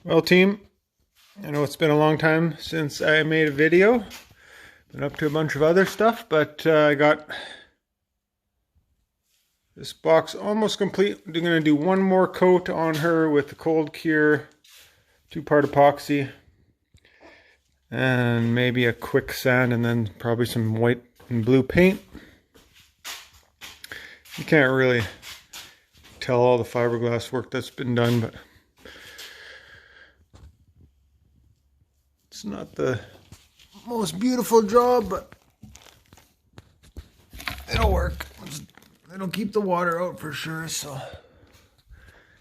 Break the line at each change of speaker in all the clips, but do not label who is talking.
Well, team, I know it's been a long time since I made a video. Been up to a bunch of other stuff, but I got this box almost complete. I'm going to do one more coat on her with the cold cure 2-part epoxy and maybe a quick sand, and then probably some white and blue paint. You can't really tell all the fiberglass work that's been done, but it's not the most beautiful job, but it'll work. It'll keep the water out for sure. So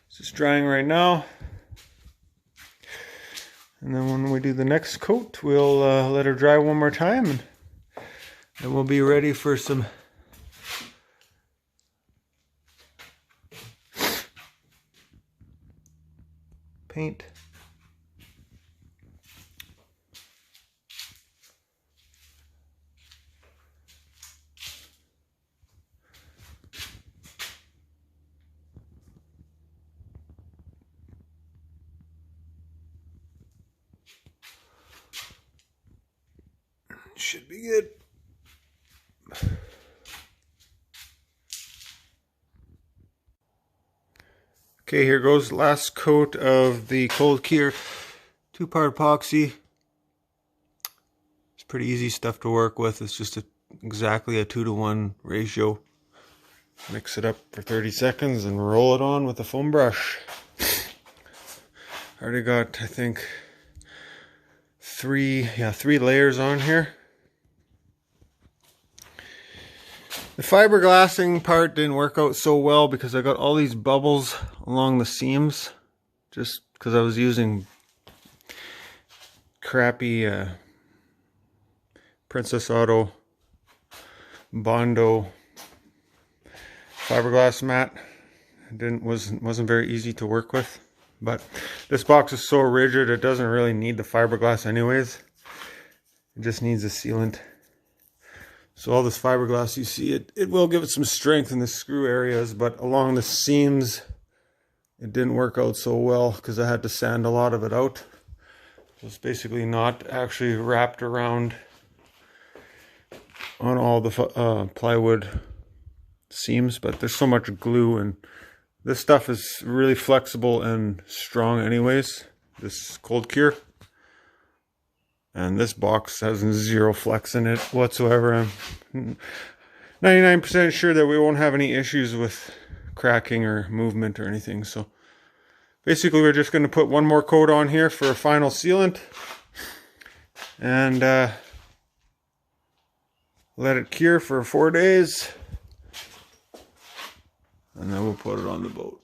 it's just drying right now, and then when we do the next coat, we'll let her dry one more time, and then we'll be ready for some paint. Should be good. Okay, here goes the last coat of the cold cure 2-part epoxy. It's pretty easy stuff to work with. It's just exactly a 2-to-1 ratio. Mix it up for 30 seconds and roll it on with a foam brush. Already got, I think, three layers on here. The fiberglassing part didn't work out so well because I got all these bubbles along the seams, just because I was using crappy Princess Auto Bondo fiberglass mat. It wasn't very easy to work with, but this box is so rigid it doesn't really need the fiberglass anyways. It just needs a sealant. So all this fiberglass you see, it will give it some strength in the screw areas, but along the seams it didn't work out so well because I had to sand a lot of it out. So it's basically not actually wrapped around on all the plywood seams, but there's so much glue, and this stuff is really flexible and strong anyways, this cold cure. And this box has 0 flex in it whatsoever. I'm 99% sure that we won't have any issues with cracking or movement or anything. So basically we're just going to put one more coat on here for a final sealant and let it cure for 4 days, and then we'll put it on the boat.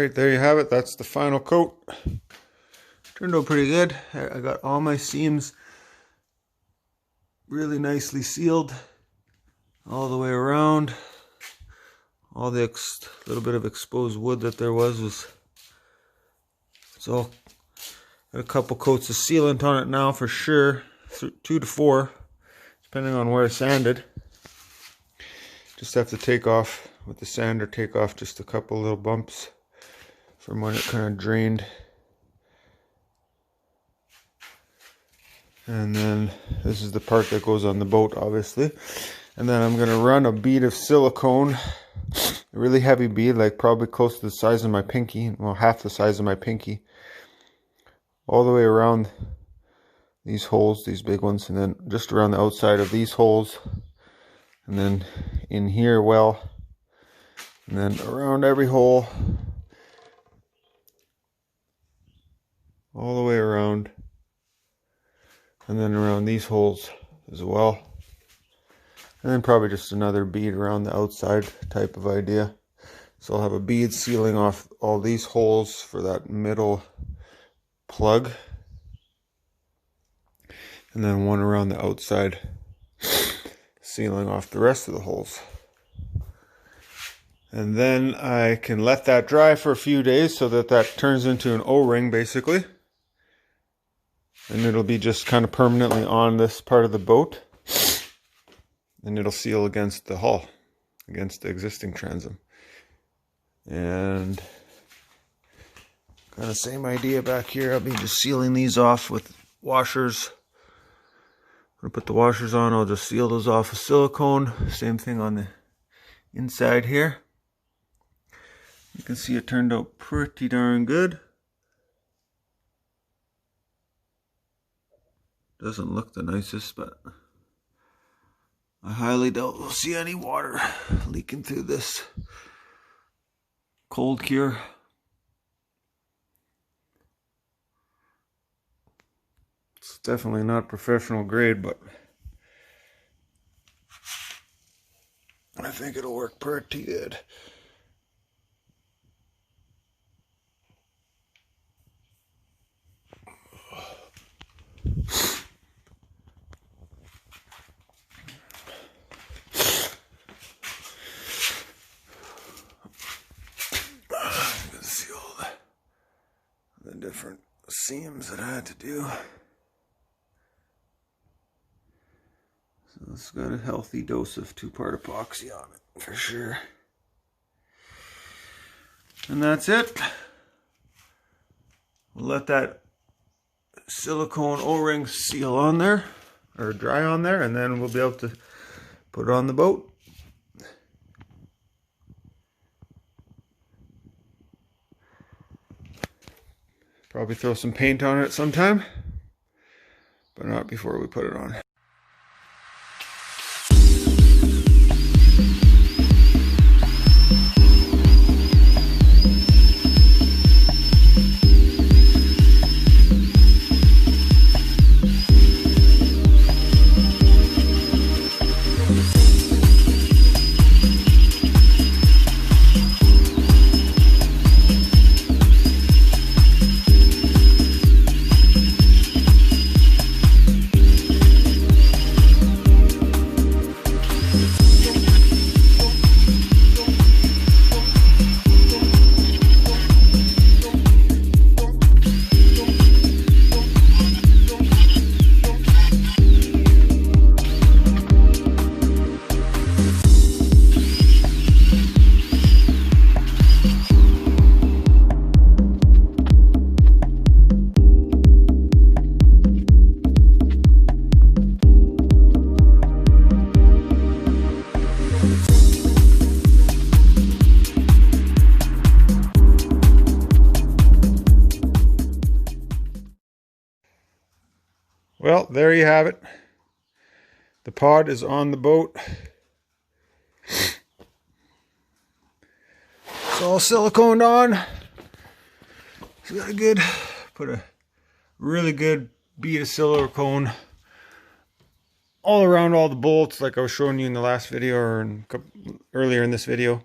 Alright, there you have it. That's the final coat. Turned out pretty good. I got all my seams really nicely sealed all the way around. All the little bit of exposed wood that there was so got a couple coats of sealant on it now for sure, 2 to 4 depending on where I sanded. Just have to take off with the sander, take off just a couple little bumps from when it kind of drained. And then this is the part that goes on the boat, obviously. And then I'm going to run a bead of silicone, a really heavy bead, like probably close to the size of my pinky, well, half the size of my pinky, all the way around these holes, these big ones, and then just around the outside of these holes, and then in here, well, and then around every hole, all the way around, and then around these holes as well. And then probably just another bead around the outside type of idea. So I'll have a bead sealing off all these holes for that middle plug. And then one around the outside, sealing off the rest of the holes. And then I can let that dry for a few days so that that turns into an O-ring basically. And it'll be just kind of permanently on this part of the boat. And it'll seal against the hull, against the existing transom. And kind of same idea back here. I'll be just sealing these off with washers. I'm gonna put the washers on, I'll just seal those off with silicone. Same thing on the inside here. You can see it turned out pretty darn good. Doesn't look the nicest, but I highly doubt we'll see any water leaking through this cold cure. It's definitely not professional grade, but I think it'll work pretty good. Different seams that I had to do. So it's got a healthy dose of 2-part epoxy on it for sure. And that's it. We'll let that silicone O-ring seal on there, or dry on there, and then we'll be able to put it on the boat. Probably throw some paint on it sometime, but not before we put it on. Well, there you have it. The pod is on the boat. It's all siliconed on. It's got a good, put a really good bead of silicone all around all the bolts, like I was showing you in the last video or earlier in this video.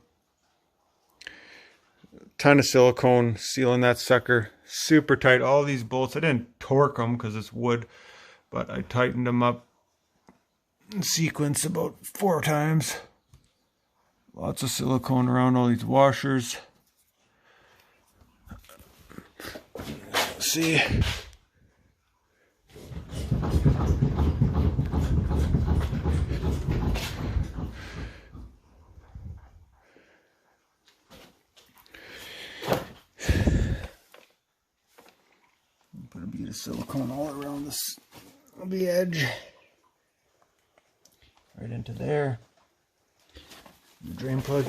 ton of silicone sealing that sucker super tight. All these bolts, I didn't torque them because it's wood, but I tightened them up in sequence about 4 times. Lots of silicone around all these washers. See, put a bit of silicone all around this, the edge, right into there. The drain plug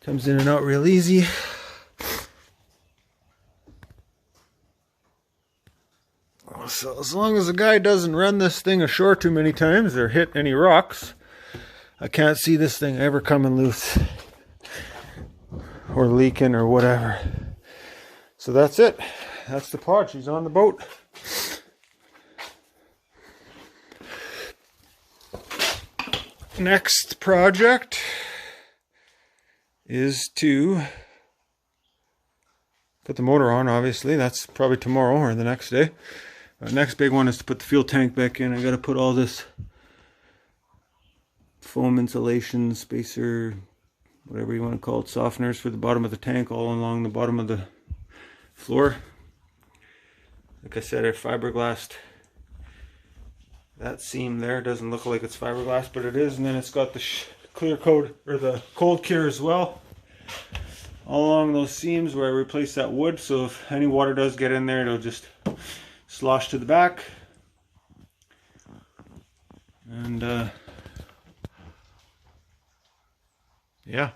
comes in and out real easy. So as long as the guy doesn't run this thing ashore too many times or hit any rocks, I can't see this thing ever coming loose or leaking or whatever. So that's it. That's the pod. She's on the boat. Next project is to put the motor on, obviously. That's probably tomorrow or the next day. Next big one is to put the fuel tank back in. I got to put all this foam insulation, spacer, whatever you want to call it, softeners for the bottom of the tank all along the bottom of the floor. Like I said, I fiberglassed that seam there. It doesn't look like it's fiberglass, but it is. And then it's got the clear coat or the cold cure as well all along those seams where I replaced that wood, so if any water does get in there, it'll just slosh to the back. And yeah,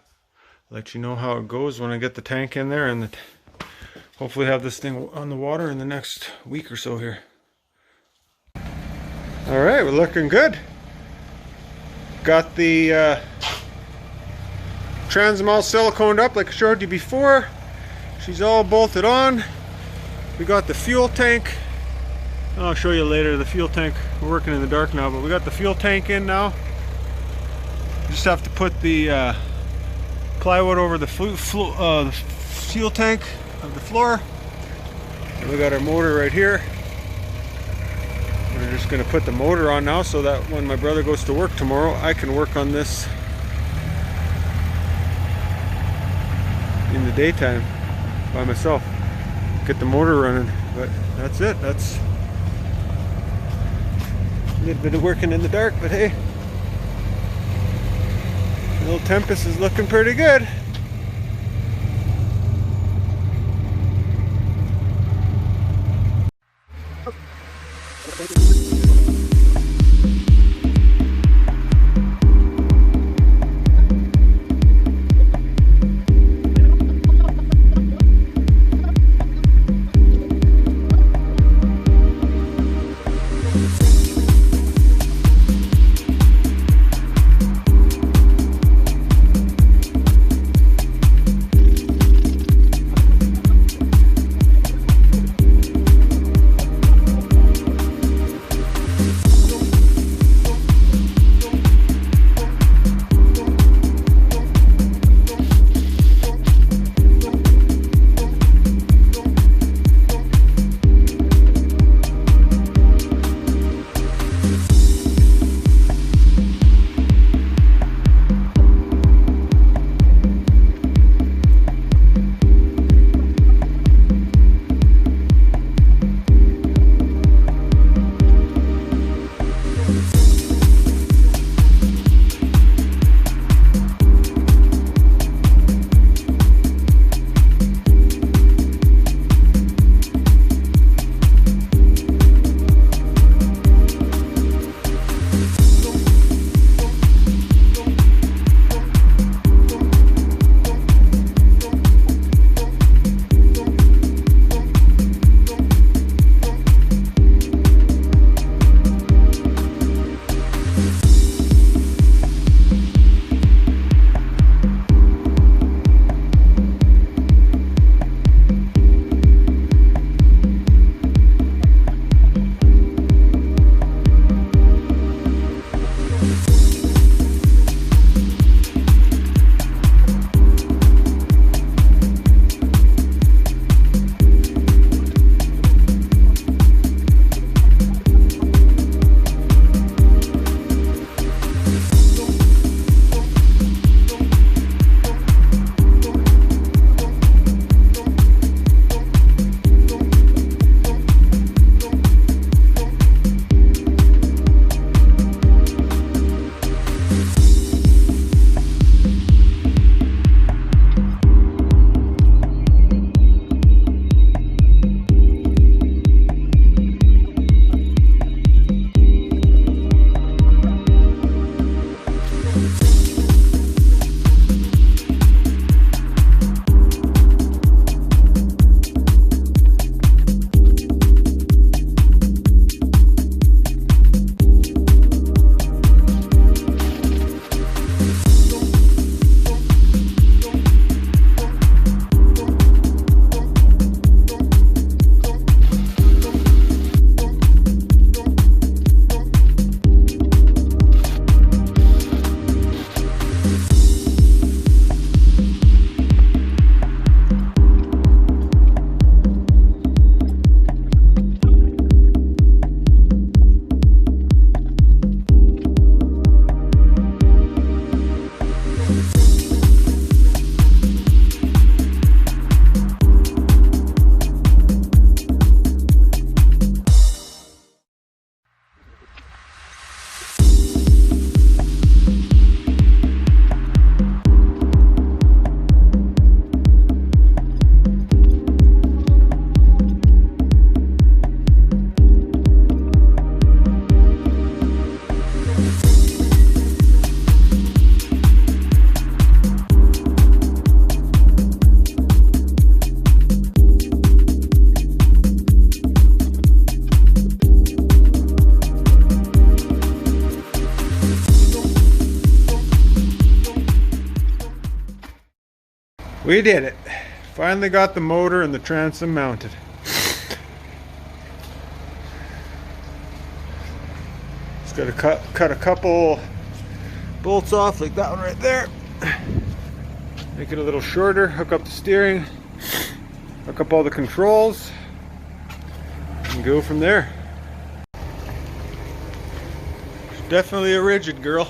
let you know how it goes when I get the tank in there, and hopefully have this thing on the water in the next week or so here. All right, we're looking good. Got the transom all siliconed up like I showed you before. She's all bolted on. We got the fuel tank. I'll show you later the fuel tank. We're working in the dark now, but we got the fuel tank in now. Just have to put the plywood over the fuel tank of the floor. And we got our motor right here. We're just going to put the motor on now so that when my brother goes to work tomorrow, I can work on this in the daytime by myself. Get the motor running. But that's it. That's a little bit of working in the dark, but hey, the little Tempest is looking pretty good. We did it. Finally got the motor and the transom mounted. Just got to cut a couple bolts off, like that one right there. Make it a little shorter, hook up the steering, hook up all the controls, and go from there. It's definitely a rigid girl.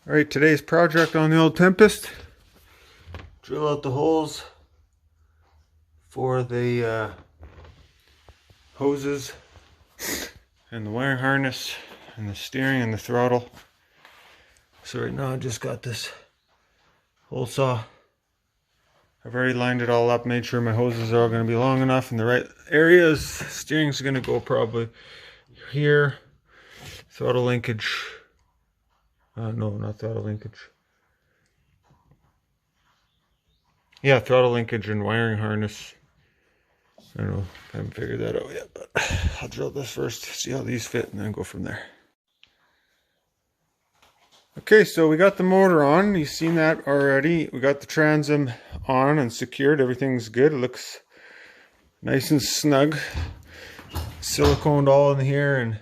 Alright, today's project on the old Tempest. Drill out the holes for the hoses and the wiring harness and the steering and the throttle. So right now I just got this hole saw. I've already lined it all up, made sure my hoses are all going to be long enough in the right areas. Steering's going to go probably here. Throttle linkage. No, not throttle linkage. Yeah, throttle linkage and wiring harness. I don't know, I haven't figured that out yet, but I'll drill this first, see how these fit, and then go from there. Okay, so we got the motor on. You've seen that already. We got the transom on and secured. Everything's good. It looks nice and snug. Siliconed all in here, and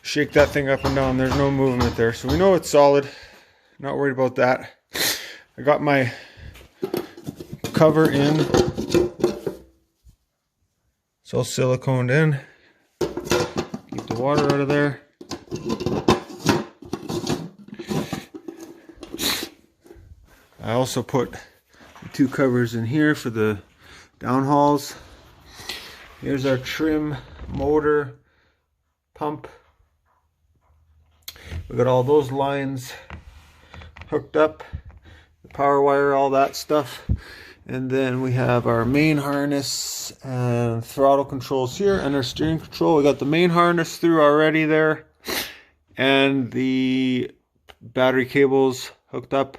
shake that thing up and down. There's no movement there, so we know it's solid. Not worried about that. I got my cover in. It's all siliconed in. Keep the water out of there. I also put the two covers in here for the downhauls. Here's our trim, motor, pump. We got all those lines hooked up, the power wire, all that stuff. And then we have our main harness and throttle controls here, and our steering control. We got the main harness through already there, and the battery cables hooked up.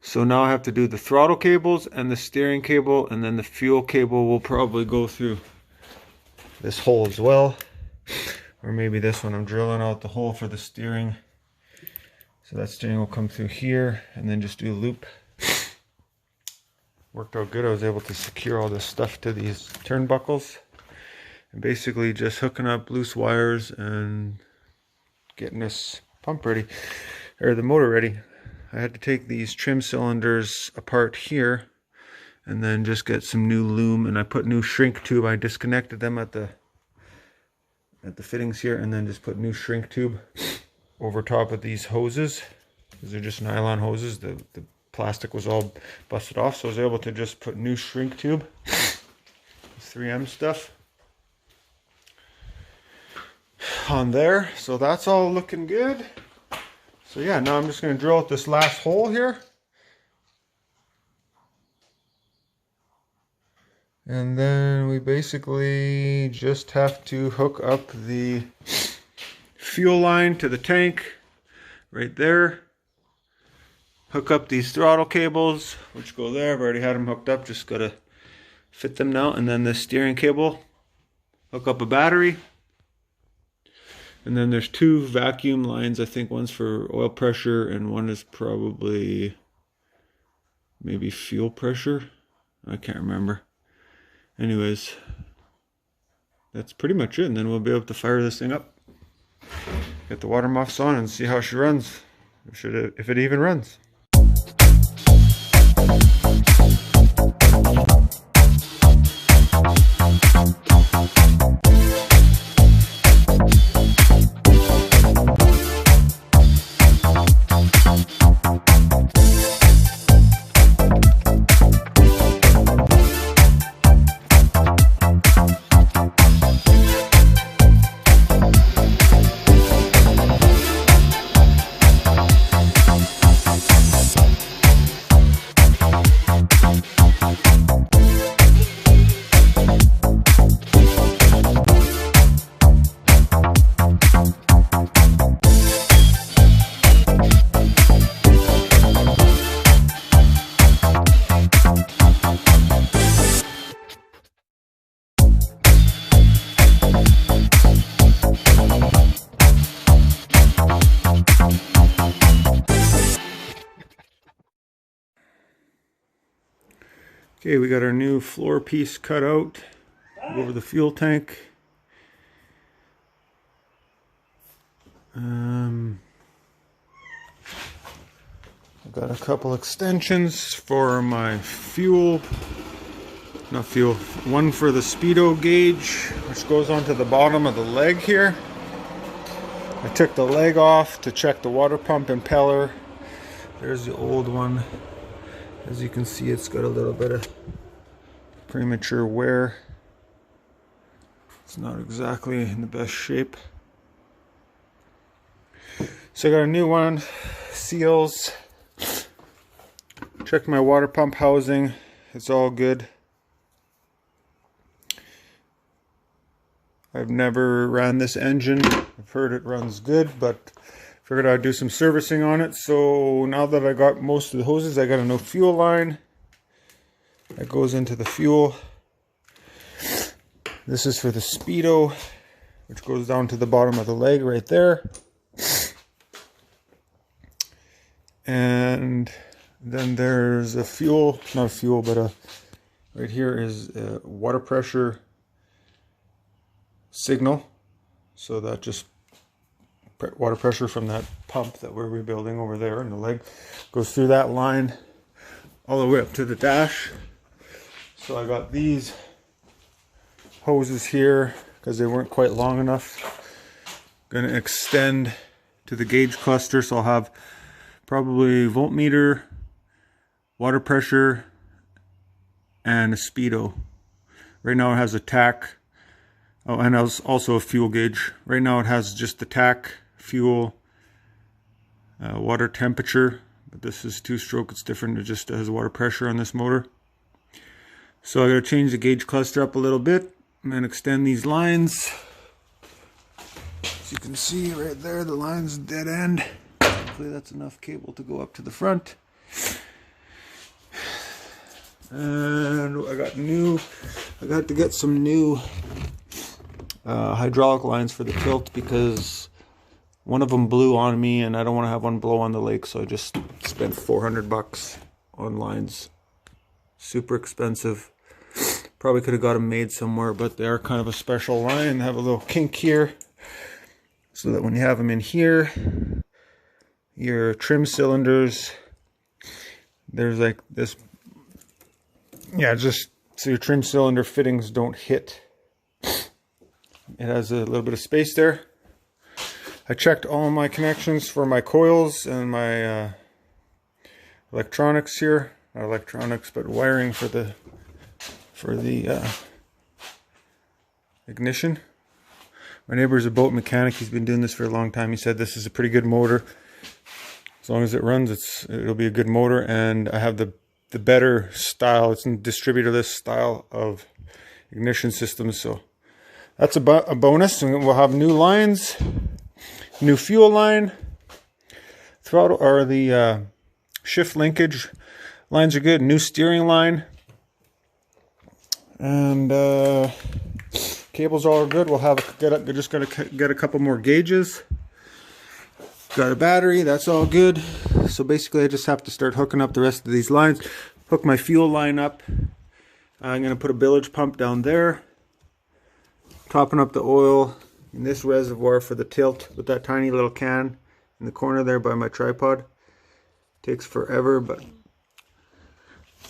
So now I have to do the throttle cables and the steering cable, and then the fuel cable will probably go through this hole as well. Or maybe this one. I'm drilling out the hole for the steering. So that steering will come through here, and then just do a loop. Worked out good. I was able to secure all this stuff to these turnbuckles. And basically just hooking up loose wires and getting this pump ready, or the motor ready. I had to take these trim cylinders apart here and then just get some new loom, and I put new shrink tube. I disconnected them at the fittings here, and then just put new shrink tube over top of these hoses. These are just nylon hoses. The plastic was all busted off, so I was able to just put new shrink tube, 3M stuff, on there. So that's all looking good. So yeah, now I'm just going to drill out this last hole here. And then we basically just have to hook up the fuel line to the tank right there. Hook up these throttle cables, which go there. I've already had them hooked up, just got to fit them now. And then the steering cable. Hook up a battery. And then there's two vacuum lines. I think one's for oil pressure and one is probably maybe fuel pressure. I can't remember. Anyways, that's pretty much it. And then we'll be able to fire this thing up. Get the water muffs on and see how she runs. If it even runs. Okay, we got our new floor piece cut out over the fuel tank. I've got a couple extensions for my fuel, one for the speedo gauge, which goes onto the bottom of the leg here. I took the leg off to check the water pump impeller. There's the old one. As you can see, it's got a little bit of premature wear. It's not exactly in the best shape. So I got a new one, seals. Checked my water pump housing, it's all good. I've never ran this engine. I've heard it runs good, but figured I'd do some servicing on it. So now that I got most of the hoses, I got a new fuel line that goes into the fuel. This is for the speedo, which goes down to the bottom of the leg right there. And then there's a fuel, not a fuel, but right here is a water pressure signal. So that just water pressure from that pump that we're rebuilding over there, and the leg goes through that line all the way up to the dash. So I got these hoses here because they weren't quite long enough. Going to extend to the gauge cluster, so I'll have probably voltmeter, water pressure, and a speedo. Right now it has a tach. Oh, and also a fuel gauge. Right now it has just the tach, fuel, water temperature. But this is two-stroke, it's different. It just has water pressure on this motor. So I gotta change the gauge cluster up a little bit and extend these lines. As you can see right there, the line's dead end. Hopefully that's enough cable to go up to the front. And I got to get some new hydraulic lines for the tilt because one of them blew on me and I don't want to have one blow on the lake, so I just spent $400 on lines. Super expensive. Probably could have got them made somewhere, but they are kind of a special line. They have a little kink here so that when you have them in here, your trim cylinders, there's like this, yeah, just so your trim cylinder fittings don't hit. It has a little bit of space there. I checked all my connections for my coils and my electronics here. Not electronics, but wiring for the ignition. My neighbor's a boat mechanic. He's been doing this for a long time. He said this is a pretty good motor. As long as it runs, it'll be a good motor. And I have the better style. It's a distributorless style of ignition system. So that's a bonus. And we'll have new lines, new fuel line, throttle, or the shift linkage lines are good. New steering line, and cables are all good. We'll have just gotta get a couple more gauges. Got a battery, that's all good. So basically I just have to start hooking up the rest of these lines. Hook my fuel line up. I'm going to put a bilge pump down there. Topping up the oil in this reservoir for the tilt with that tiny little can in the corner there by my tripod. Takes forever, but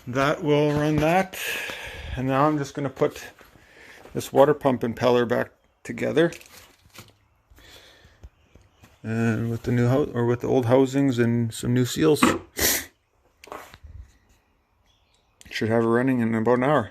that will run that. And now I'm just going to put this water pump impeller back together. And with the new with the old housings and some new seals, should have it running in about an hour.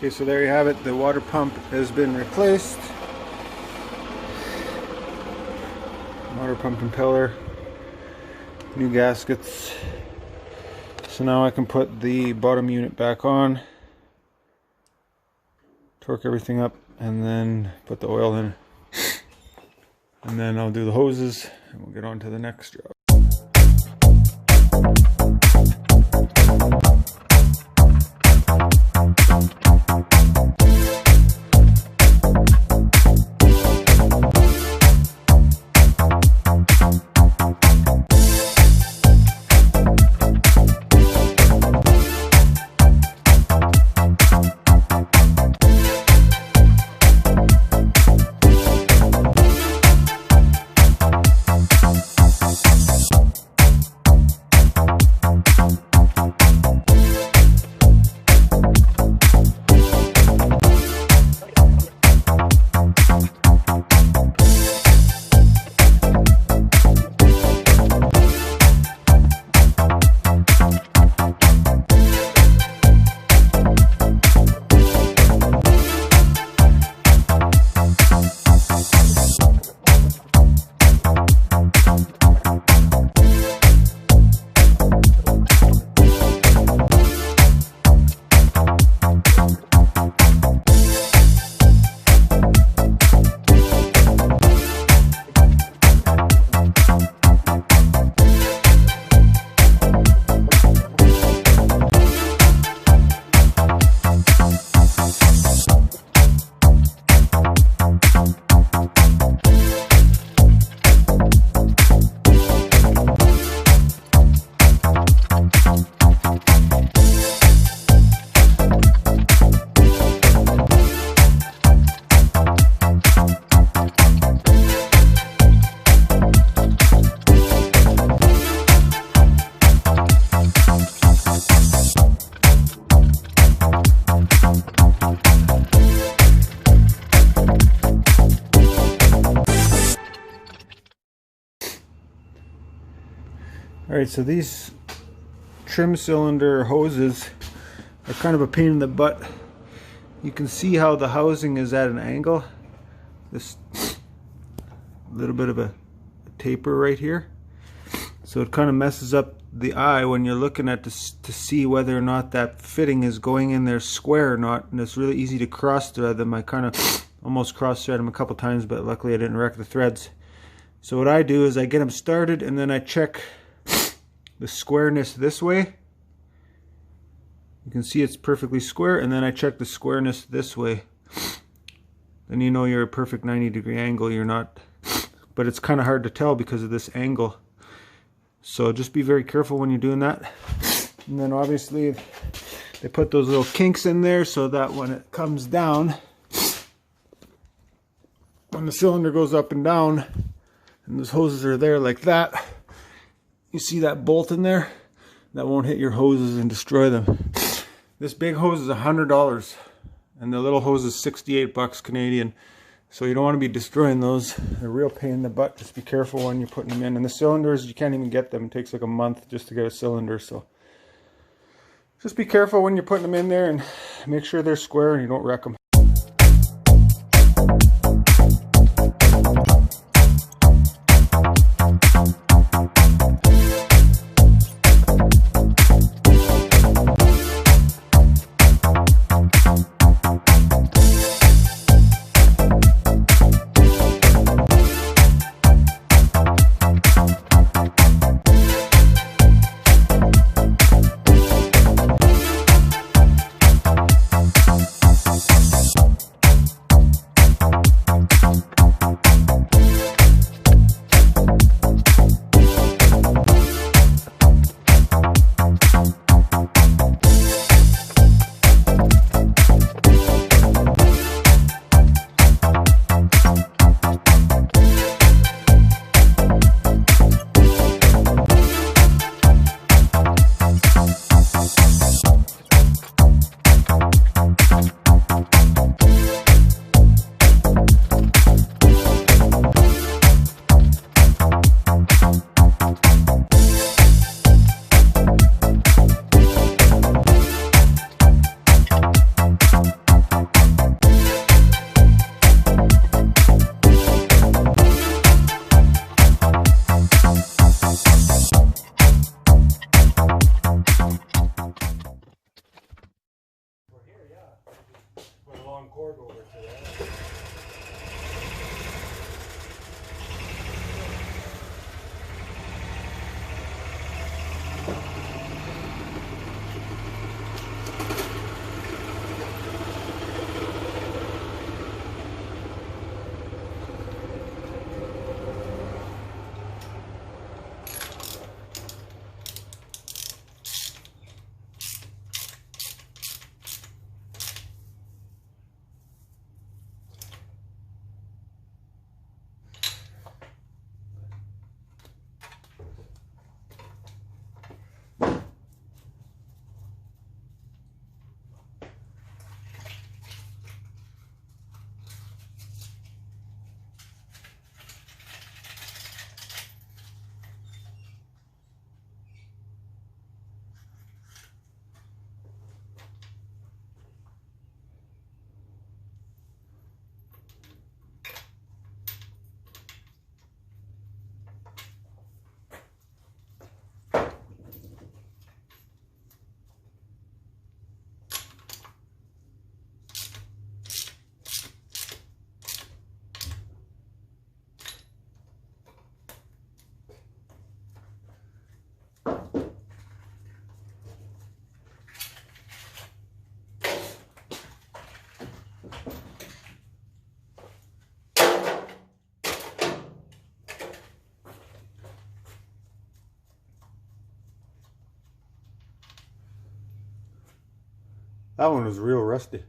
Okay, so there you have it. The water pump has been replaced. Water pump impeller, new gaskets. So now I can put the bottom unit back on, torque everything up, and then put the oil in. And then I'll do the hoses and we'll get on to the next job. Alright, so these trim cylinder hoses are kind of a pain in the butt. You can see how the housing is at an angle. This little bit of a taper right here. So it kind of messes up the eye when you're looking at this to see whether or not that fitting is going in there square or not. And it's really easy to cross thread them. I kind of almost cross thread them a couple times, but luckily I didn't wreck the threads. So what I do is I get them started and then I check the squareness this way. You can see it's perfectly square, and then I check the squareness this way. Then you know you're a perfect 90-degree angle. You're not, but it's kind of hard to tell because of this angle. So just be very careful when you're doing that. And then obviously they put those little kinks in there so that when it comes down, when the cylinder goes up and down, and those hoses are there like that, you see that bolt in there? That won't hit your hoses and destroy them. This big hose is $100 and the little hose is 68 bucks Canadian. So you don't want to be destroying those. They're a real pain in the butt. Just be careful when you're putting them in. And the cylinders, you can't even get them. It takes like a month just to get a cylinder. So just be careful when you're putting them in there and make sure they're square and you don't wreck them. That one was real rusty.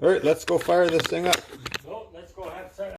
All right, let's go fire this thing up.
So let's go have set.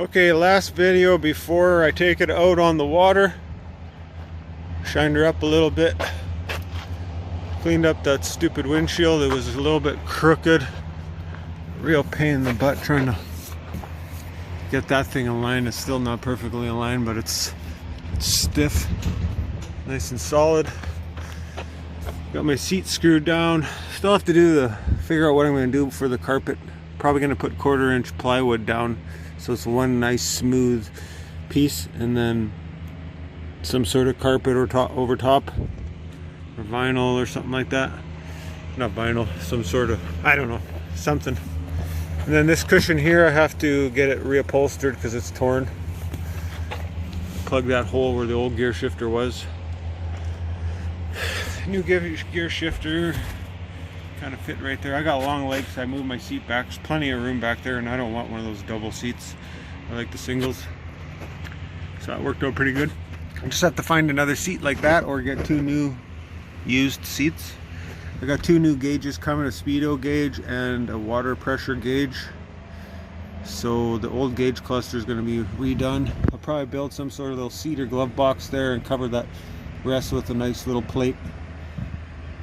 Okay, last video before I take it out on the water. Shined her up a little bit. Cleaned up that stupid windshield. It was a little bit crooked. Real pain in the butt trying to get that thing aligned. It's still not perfectly aligned, but it's stiff. Nice and solid. Got my seat screwed down. Still have to do the figure out what I'm going to do for the carpet. Probably going to put 1/4 inch plywood down so it's one nice smooth piece, and then some sort of carpet or over top, or vinyl or something like that. Not vinyl, some sort of, I don't know, something. And then this cushion here, I have to get it reupholstered because it's torn. Plug that hole where the old gear shifter was. New gear shifter kind of fit right there. I got long legs, so I moved my seat back. There's plenty of room back there, and I don't want one of those double seats. I like the singles. So that worked out pretty good. I just have to find another seat like that or get 2 new used seats. I got 2 new gauges coming, a speedo gauge and a water pressure gauge. So the old gauge cluster is going to be redone. I'll probably build some sort of little cedar glove box there and cover that rest with a nice little plate.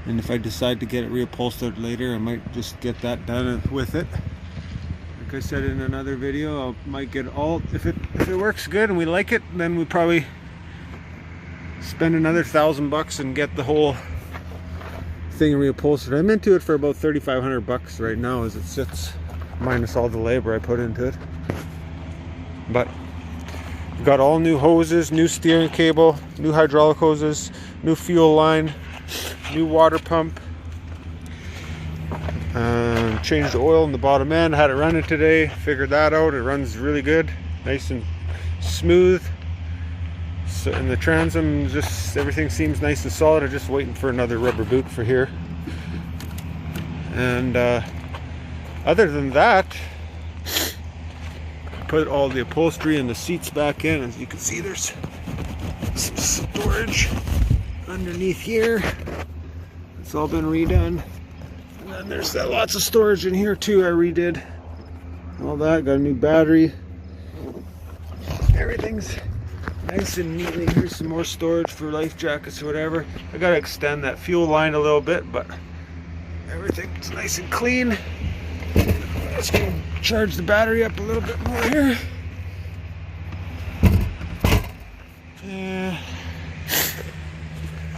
And if I decide to get it reupholstered later, I might just get that done with it. Like I said in another video, I might get all, if it works good and we like it, then we probably spend another $1,000 and get the whole thing reupholstered. I'm into it for about $3,500 right now as it sits, minus all the labor I put into it. But got all new hoses, new steering cable, new hydraulic hoses, new fuel line, new water pump. Changed the oil in the bottom end. Had it running today, figured that out. It runs really good, nice and smooth. So in the transom, just everything seems nice and solid. I'm just waiting for another rubber boot for here. And other than that, put all the upholstery and the seats back in. As you can see, there's some storage underneath here. It's all been redone. And then there's lots of storage in here too. I redid all that. Got a new battery. Everything's nice and neatly. Here's some more storage for life jackets or whatever. I gotta extend that fuel line a little bit, but everything's nice and clean. Let's go charge the battery up a little bit more here.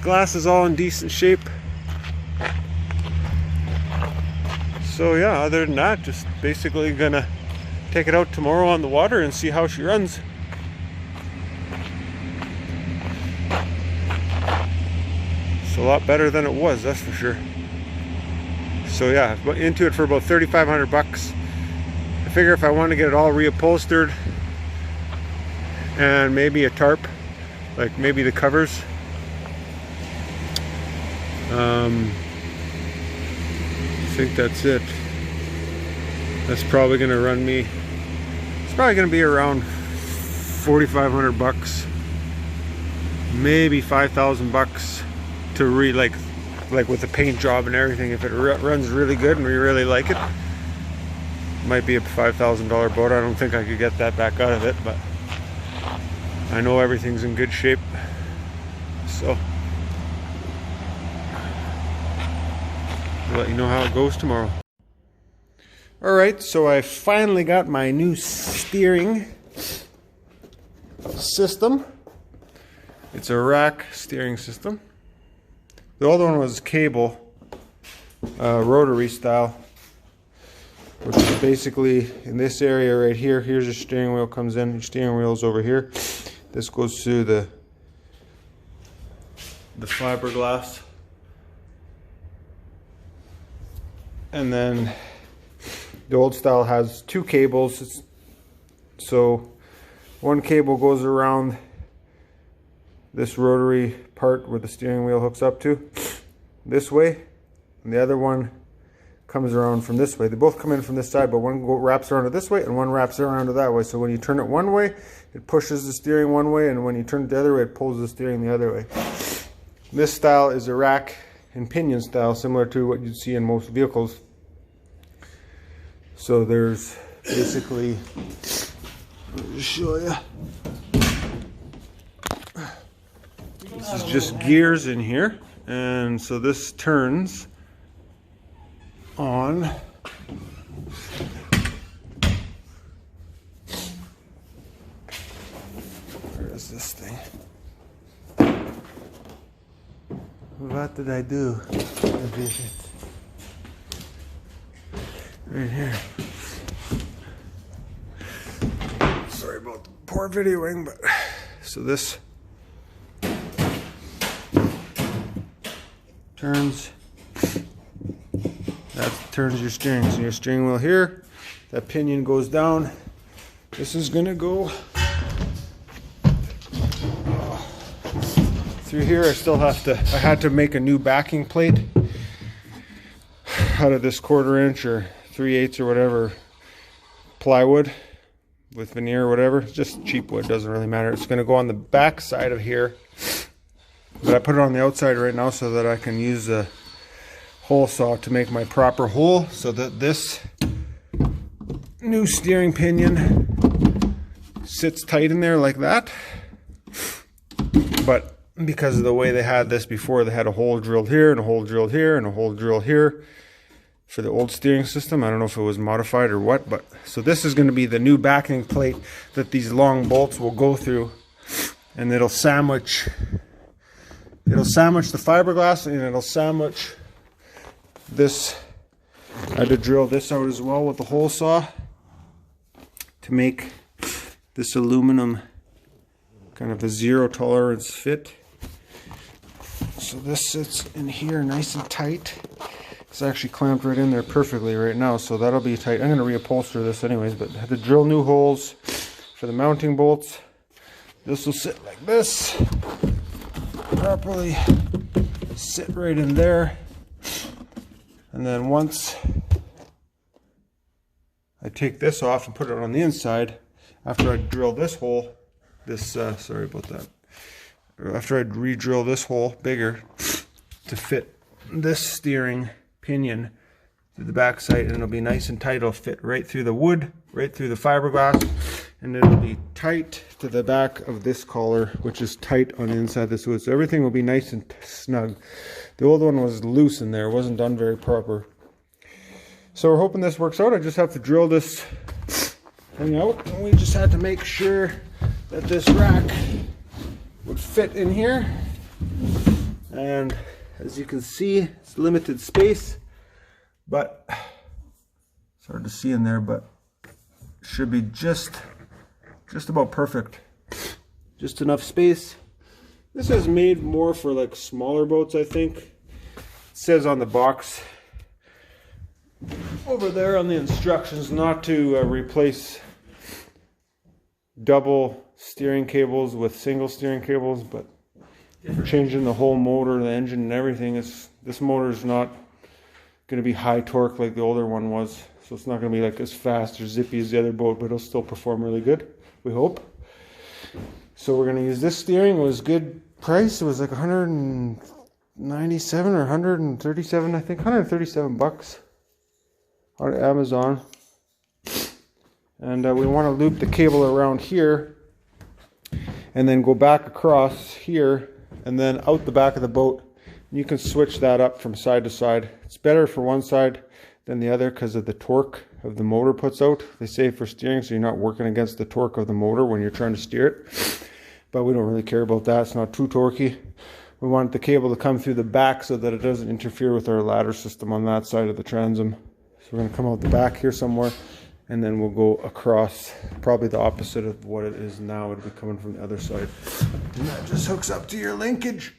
Glass is all in decent shape. So yeah, other than that, just basically gonna take it out tomorrow on the water and see how she runs. It's a lot better than it was, that's for sure. So yeah, into it for about $3,500. I figure if I want to get it all reupholstered and maybe a tarp, like maybe the covers, I think that's it. That's probably going to run me, it's probably going to be around $4,500, maybe $5,000 to like with the paint job and everything. If it runs really good and we really like it, might be a $5,000 boat. I don't think I could get that back out of it, but I know everything's in good shape. So I'll let you know how it goes tomorrow. Alright, so I finally got my new steering system. It's a rack steering system. The old one was cable, rotary style, which is basically in this area right here. Here's your steering wheel comes in. Your steering wheel's over here. This goes through the fiberglass, and then the old style has 2 cables. So one cable goes around this rotary part where the steering wheel hooks up to this way, and the other one comes around from this way. They both come in from this side, but one wraps around to this way and one wraps around to that way. So when you turn it one way, it pushes the steering one way, and when you turn it the other way, it pulls the steering the other way. This style is a rack and pinion style, similar to what you'd see in most vehicles. So there's basically, I'll just show you. This is just gears in here, and so this turns on. Where is this thing? What did I do? right here. Sorry about the poor videoing, but so this turns. That turns your steering. So your steering wheel here. That pinion goes down. This is gonna go through here. I had to make a new backing plate out of this 1/4 inch or 3/8 or whatever plywood with veneer or whatever. It's just cheap wood, doesn't really matter. It's gonna go on the back side of here, but I put it on the outside right now so that I can use a hole saw to make my proper hole, so that this new steering pinion sits tight in there like that. But because of the way they had this before, they had a hole drilled here and a hole drilled here and a hole drilled here for the old steering system. I don't know if it was modified or what, but so this is going to be the new backing plate that these long bolts will go through, and it'll sandwich the fiberglass, and it'll sandwich this. I had to drill this out as well with the hole saw to make this aluminum kind of a zero tolerance fit. So this sits in here nice and tight. It's actually clamped right in there perfectly right now, so that'll be tight. I'm going to reupholster this anyways, but I had to drill new holes for the mounting bolts. This will sit like this, properly sit right in there. And then once I take this off and put it on the inside, after I drill this hole, sorry about that, after I re-drill this hole bigger to fit this steering pinion to the back side, and it'll be nice and tight. It'll fit right through the wood, right through the fiberglass, and it'll be tight to the back of this collar, which is tight on the inside of this wood. So everything will be nice and snug. The old one was loose in there, it wasn't done very proper. So we're hoping this works out. I just have to drill this thing out, and we just had to make sure that this rack would fit in here. And as you can see, it's limited space, but it's hard to see in there, but should be just about perfect. Just enough space. This is made more for like smaller boats, I think. It says on the box over there on the instructions not to replace double steering cables with single steering cables, but for changing the whole motor, the engine and everything, this motor is not going to be high torque like the older one was, so it's not going to be like as fast or zippy as the other boat, but it'll still perform really good, we hope. So we're going to use this steering. It was good price. It was like 197 or 137, I think, 137 bucks on Amazon. And we want to loop the cable around here and then go back across here and then out the back of the boat. You can switch that up from side to side. It's better for one side than the other because of the torque of the motor puts out. They say for steering, so you're not working against the torque of the motor when you're trying to steer it. But we don't really care about that. It's not too torquey. We want the cable to come through the back so that it doesn't interfere with our ladder system on that side of the transom. So we're going to come out the back here somewhere, and then we'll go across, probably the opposite of what it is now. It'll be coming from the other side. And that just hooks up to your linkage.